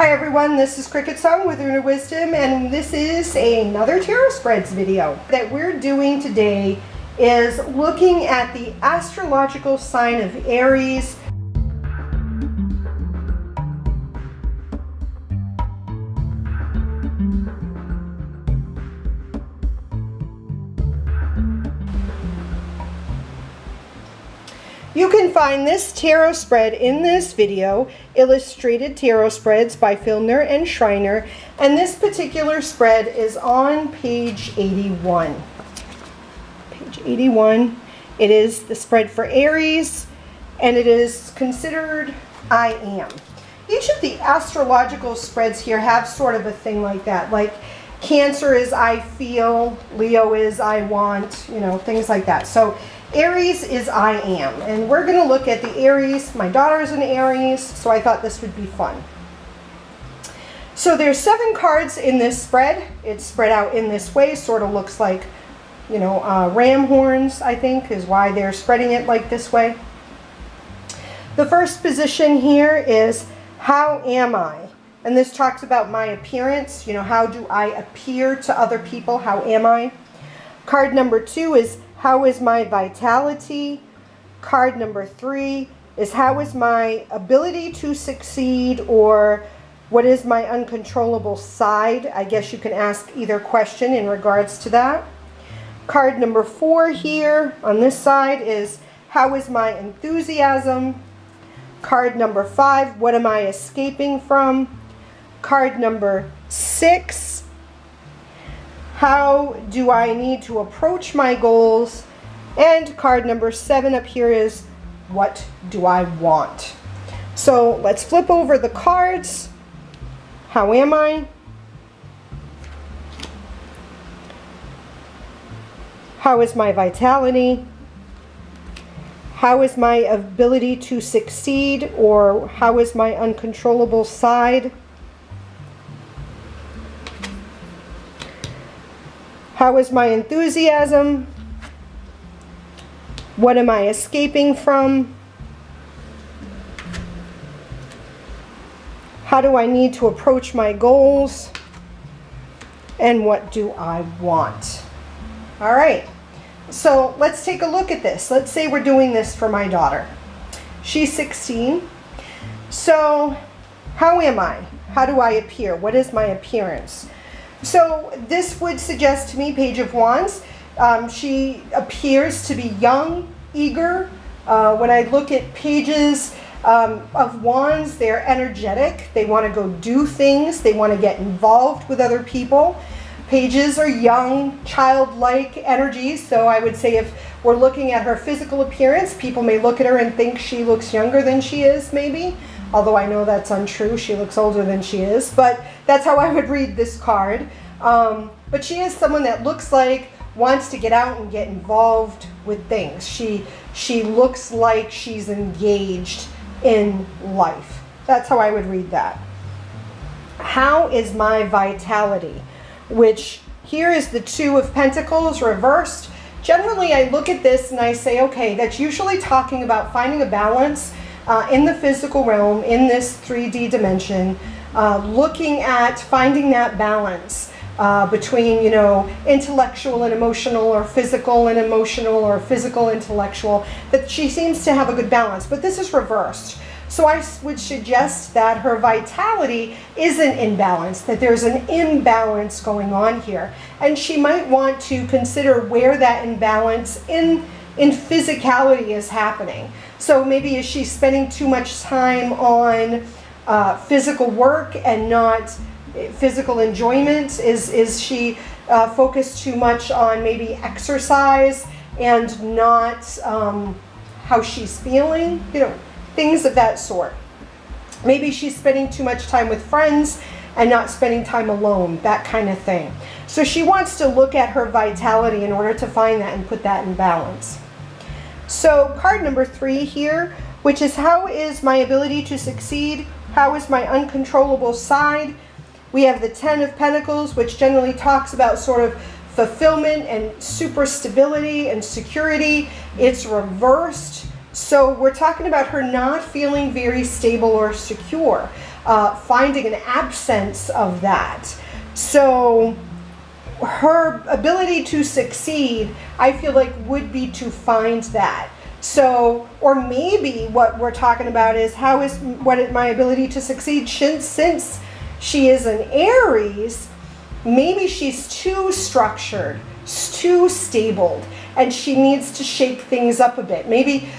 Hi everyone, this is CricketSong with Inner Wisdom, and this is another tarot spreads video. That we're doing today is looking at the astrological sign of Aries. You can find this tarot spread in this video, Illustrated Tarot Spreads by Filner and Schreiner, and this particular spread is on page 81. Page 81. It is the spread for Aries, and it is considered I am. Each of the astrological spreads here have sort of a thing like that, like Cancer is I feel, Leo is I want, you know, things like that. So Aries is I am, and we're going to look at the Aries. My daughter is an Aries, so I thought this would be fun. So there's 7 cards in this spread. It's spread out in this way, sort of looks like, you know, ram horns, I think, is why they're spreading it like this way. The first position here is, how am I? And this talks about my appearance, you know, how do I appear to other people? How am I? Card number 2 is, how is my vitality? Card number 3 is, how is my ability to succeed, or what is my uncontrollable side? I guess you can ask either question in regards to that. Card number 4 here on this side is, how is my enthusiasm? Card number 5, what am I escaping from? Card number 6, how do I need to approach my goals? And card number 7 up here is, what do I want? So let's flip over the cards. How am I? How is my vitality? How is my ability to succeed, or how is my uncontrollable side? How is my enthusiasm? What am I escaping from? How do I need to approach my goals? And what do I want? All right, so let's take a look at this. Let's say we're doing this for my daughter. She's 16. So how am I? How do I appear? What is my appearance? So this would suggest to me, Page of Wands, she appears to be young, eager. When I look at pages of Wands, they're energetic. They want to go do things. They want to get involved with other people. Pages are young, childlike energies. So I would say if we're looking at her physical appearance, people may look at her and think she looks younger than she is, maybe. Although I know that's untrue. She looks older than she is. But that's how I would read this card. But she is someone that looks like, wants to get out and get involved with things. She looks like she's engaged in life. That's how I would read that. How is my vitality? Which here is the 2 of Pentacles reversed. Generally, I look at this and I say, okay, that's usually talking about finding a balance in the physical realm, in this 3D dimension, looking at finding that balance between, you know, intellectual and emotional, or physical and emotional, or physical intellectual, that she seems to have a good balance. But this is reversed. So I would suggest that her vitality isn't in balance, that there's an imbalance going on here. And she might want to consider where that imbalance in physicality is happening. So maybe is she spending too much time on physical work and not physical enjoyment? Is she focused too much on maybe exercise and not how she's feeling? You know, things of that sort. Maybe she's spending too much time with friends and not spending time alone, that kind of thing. So she wants to look at her vitality in order to find that and put that in balance. So card number 3 here, which is, how is my ability to succeed? How is my uncontrollable side? We have the 10 of Pentacles, which generally talks about sort of fulfillment and super stability and security. It's reversed. So we're talking about her not feeling very stable or secure. finding an absence of that. So her ability to succeed, I feel like, would be to find that. So, or maybe what we're talking about is my ability to succeed since she is an Aries. Maybe she's too structured, too stable, and she needs to shake things up a bit. Maybe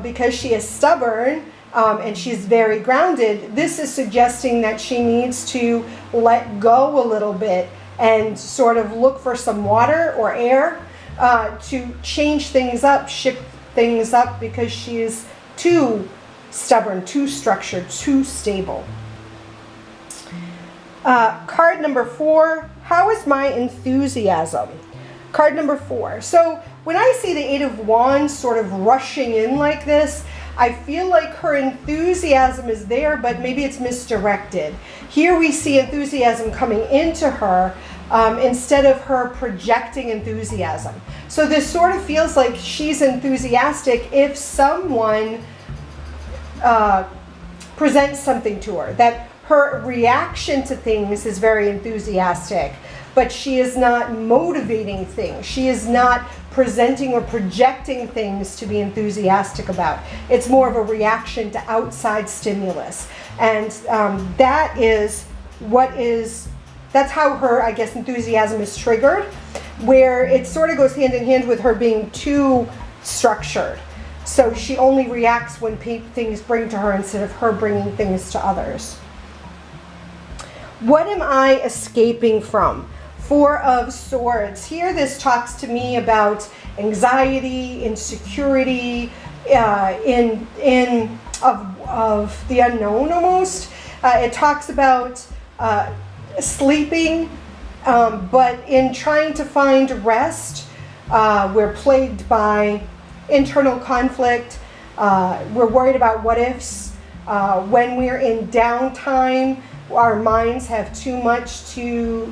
because she is stubborn and she's very grounded, this is suggesting that she needs to let go a little bit and sort of look for some water or air to change things up, shift things up, because she is too stubborn, too structured, too stable. Card number 4, how is my enthusiasm? Card number 4. So when I see the 8 of Wands sort of rushing in like this, I feel like her enthusiasm is there, but maybe it's misdirected. Here we see enthusiasm coming into her instead of her projecting enthusiasm. So this sort of feels like she's enthusiastic if someone presents something to her, that her reaction to things is very enthusiastic, but she is not motivating things. She is not presenting or projecting things to be enthusiastic about. It's more of a reaction to outside stimulus. And that's how her, I guess, enthusiasm is triggered, where it sort of goes hand in hand with her being too structured. So she only reacts when things bring to her instead of her bringing things to others. What am I escaping from? 4 of Swords. Here this talks to me about anxiety, insecurity, of the unknown almost. It talks about sleeping, but in trying to find rest, we're plagued by internal conflict. We're worried about what ifs. When we're in downtime, our minds have too much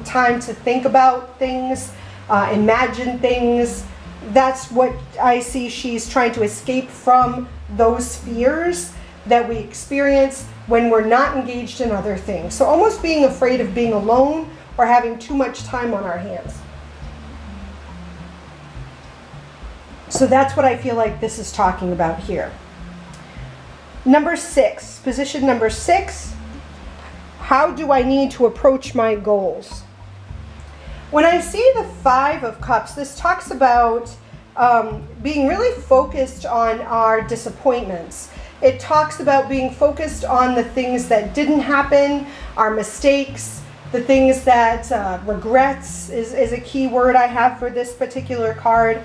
time to think about things, imagine things. That's what I see. She's trying to escape from those fears that we experience when we're not engaged in other things. So almost being afraid of being alone or having too much time on our hands. So that's what I feel like this is talking about here. Number 6, position number 6. How do I need to approach my goals? When I see the 5 of Cups, this talks about being really focused on our disappointments. It talks about being focused on the things that didn't happen, our mistakes, the things that regrets is a key word I have for this particular card.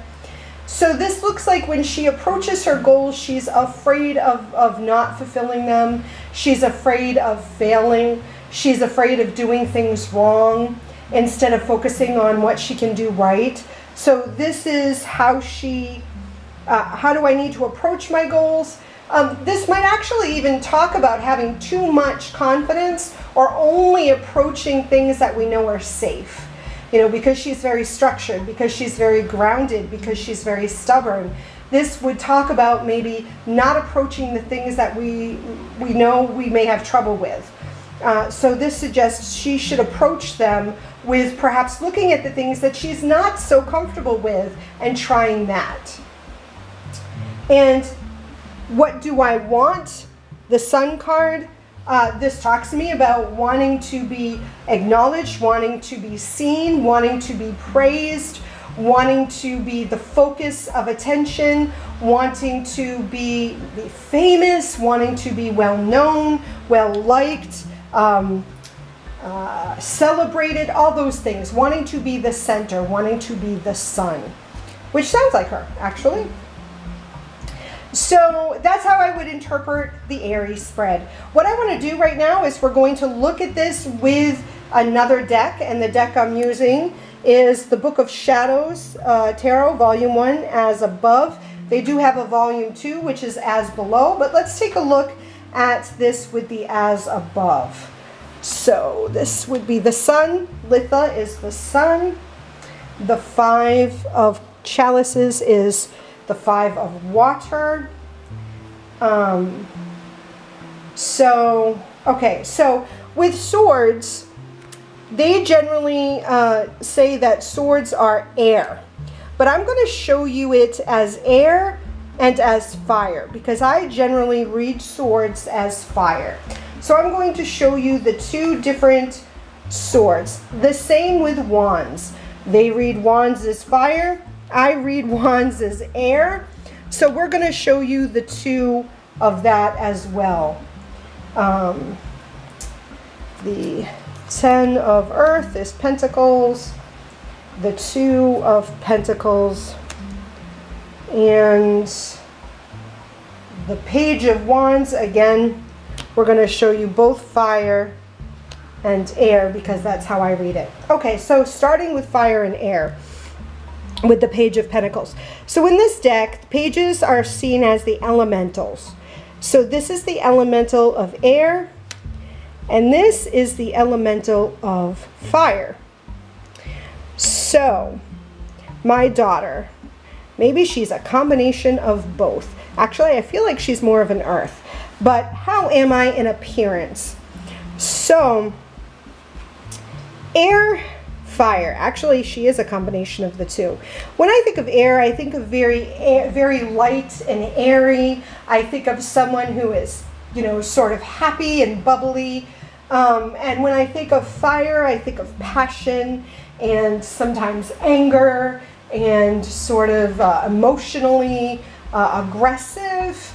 So this looks like when she approaches her goals, she's afraid of not fulfilling them. She's afraid of failing. She's afraid of doing things wrong instead of focusing on what she can do right. So this is how how do I need to approach my goals? This might actually even talk about having too much confidence or only approaching things that we know are safe. You know, because she's very structured, because she's very grounded, because she's very stubborn. This would talk about maybe not approaching the things that we know we may have trouble with. So this suggests she should approach them with perhaps looking at the things that she's not so comfortable with and trying that. And what do I want? The Sun card. This talks to me about wanting to be acknowledged, wanting to be seen, wanting to be praised, wanting to be the focus of attention, wanting to be famous, wanting to be well known, well liked, celebrated, all those things, wanting to be the center, wanting to be the sun, which sounds like her, actually. So that's how I would interpret the Aries spread. What I want to do right now is we're going to look at this with another deck, and the deck I'm using is the Book of Shadows Tarot, Volume 1, As Above. They do have a Volume 2, which is As Below, but let's take a look at this with the As Above. So this would be the Sun. Litha is the Sun. The 5 of Chalices is the 5 of Water. So Okay, so with swords, they generally say that swords are air. But I'm going to show you it as air and as fire, because I generally read swords as fire. So I'm going to show you the two different swords. The same with wands. They read wands as fire. I read wands as air. So we're going to show you the two of that as well. The 10 of earth is pentacles, the 2 of pentacles, and the page of wands. Again, we're going to show you both fire and air because that's how I read it. Okay, so starting with fire and air with the page of pentacles. So in this deck, pages are seen as the elementals. So this is the elemental of air, and this is the elemental of fire. So my daughter, maybe she's a combination of both. Actually, I feel like she's more of an earth. But how am I in appearance? So air, fire. Actually, she is a combination of the two. When I think of air, I think of very light and airy. I think of someone who is, you know, sort of happy and bubbly. And when I think of fire, I think of passion and sometimes anger and sort of emotionally aggressive.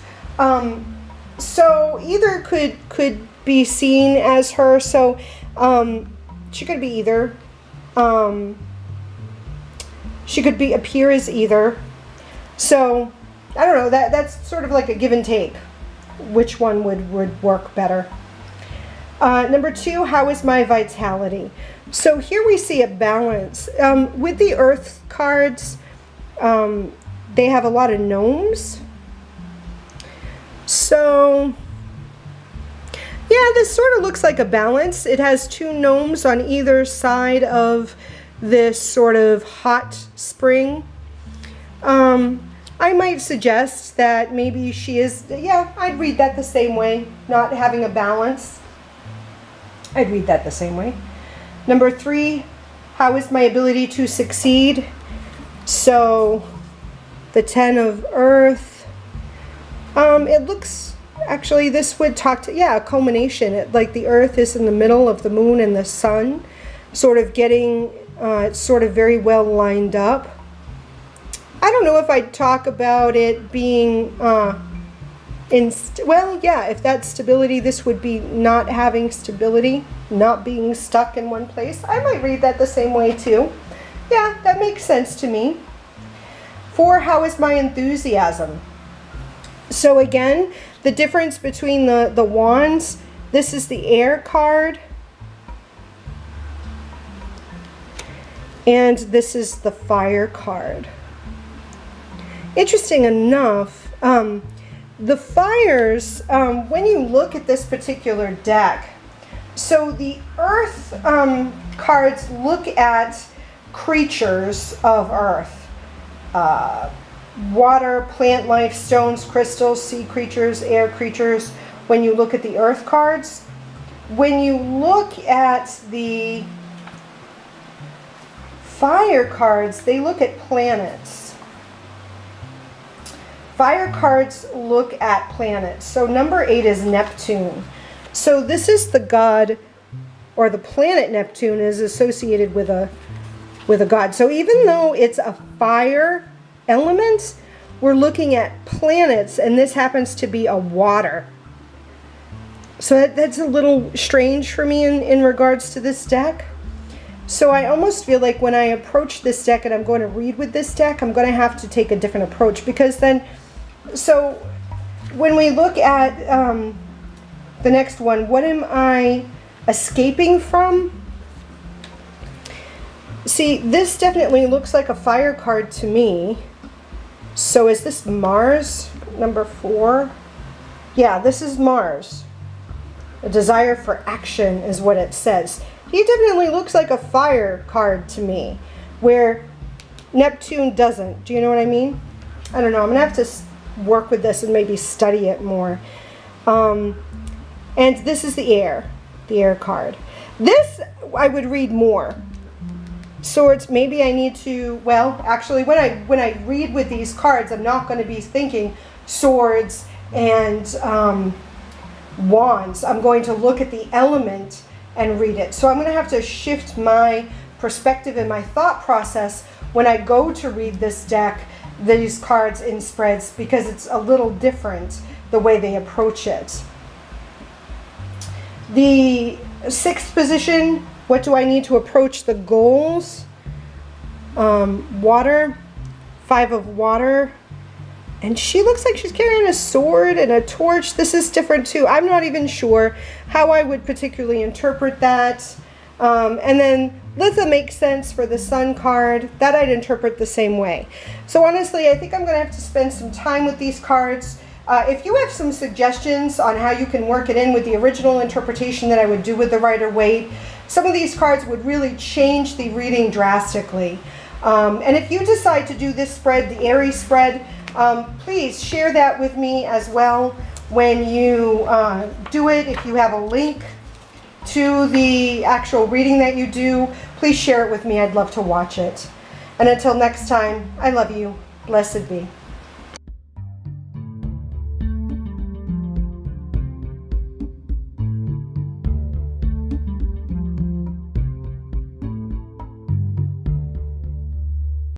So either could be seen as her. So she could be either. She could appear as either. So I don't know. That's sort of like a give and take. Which one would work better? Number 2, how is my vitality? So here we see a balance. With the earth cards, they have a lot of gnomes. So yeah, this sort of looks like a balance. It has 2 gnomes on either side of this sort of hot spring. I might suggest that maybe she is, yeah, I'd read that the same way, not having a balance. I'd read that the same way. Number 3, how is my ability to succeed? So the 10 of earth, it looks, actually this would talk to, yeah, a culmination. Like the earth is in the middle of the moon and the sun, sort of getting, it's sort of very well lined up. I don't know if I'd talk about it being, well, yeah, if that's stability, this would be not having stability, not being stuck in one place. I might read that the same way too. Yeah, that makes sense to me. 4, how is my enthusiasm? So again, the difference between the wands, this is the air card, and this is the fire card. Interesting enough, the fires, when you look at this particular deck, so the earth cards look at creatures of earth. Water, plant life, stones, crystals, sea creatures, air creatures. When you look at the earth cards, when you look at the fire cards, they look at planets. Fire cards look at planets. So number 8 is Neptune. So this is the god, or the planet Neptune is associated with a god. So even though it's a fire element, we're looking at planets, and this happens to be a water. So that's a little strange for me in regards to this deck. So I almost feel like when I approach this deck and I'm going to read with this deck, I'm going to have to take a different approach, because then, so when we look at the next one, what am I escaping from? See, this definitely looks like a fire card to me. So is this Mars, number 4? Yeah, this is Mars. A desire for action is what it says. He definitely looks like a fire card to me, where Neptune doesn't. Do you know what I mean? I don't know. I'm going to have to work with this and maybe study it more. And this is the air card. This I would read more. Swords, maybe I need to, well, actually when I read with these cards, I'm not going to be thinking swords and wands. I'm going to look at the element and read it. So I'm going to have to shift my perspective and my thought process when I go to read this deck, these cards in spreads, because it's a little different the way they approach it. The sixth position, what do I need to approach the goals? Water, 5 of water. And she looks like she's carrying a sword and a torch. This is different too. I'm not even sure how I would particularly interpret that. And then Litha makes sense for the sun card. That I'd interpret the same way. So honestly, I think I'm going to have to spend some time with these cards. If you have some suggestions on how you can work it in with the original interpretation that I would do with the Rider-Waite, some of these cards would really change the reading drastically. And if you decide to do this spread, the Aries spread, please share that with me as well when you do it. If you have a link to the actual reading that you do, please share it with me. I'd love to watch it. And until next time, I love you. Blessed be.